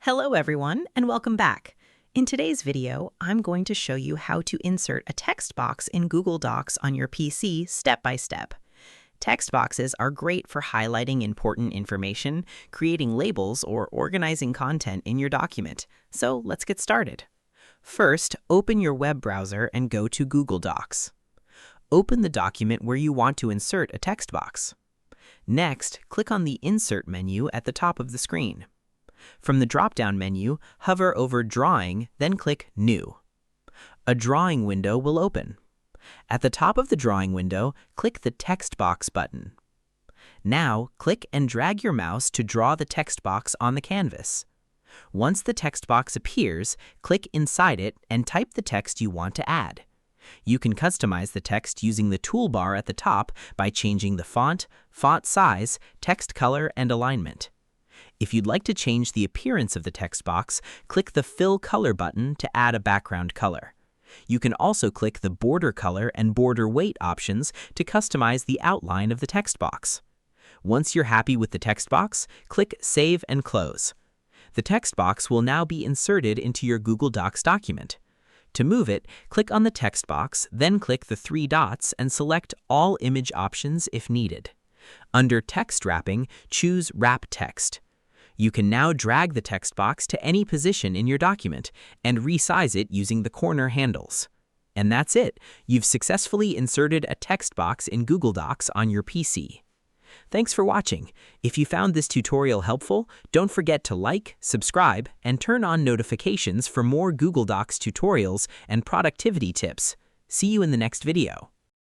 Hello everyone, and welcome back. In today's video, I'm going to show you how to insert a text box in Google Docs on your PC step by step. Text boxes are great for highlighting important information, creating labels, or organizing content in your document. So let's get started. First, open your web browser and go to Google Docs. Open the document where you want to insert a text box. Next, click on the Insert menu at the top of the screen. From the drop-down menu, hover over Drawing, then click New. A drawing window will open. At the top of the drawing window, click the Text Box button. Now, click and drag your mouse to draw the text box on the canvas. Once the text box appears, click inside it and type the text you want to add. You can customize the text using the toolbar at the top by changing the font size, text color, and alignment. If you'd like to change the appearance of the text box, click the Fill Color button to add a background color. You can also click the Border Color and Border Weight options to customize the outline of the text box. Once you're happy with the text box, click Save and Close. The text box will now be inserted into your Google Docs document. To move it, click on the text box, then click the three dots and select All Image options if needed. Under Text Wrapping, choose Wrap Text. You can now drag the text box to any position in your document and resize it using the corner handles. And that's it. You've successfully inserted a text box in Google Docs on your PC. Thanks for watching. If you found this tutorial helpful, don't forget to like, subscribe, and turn on notifications for more Google Docs tutorials and productivity tips. See you in the next video.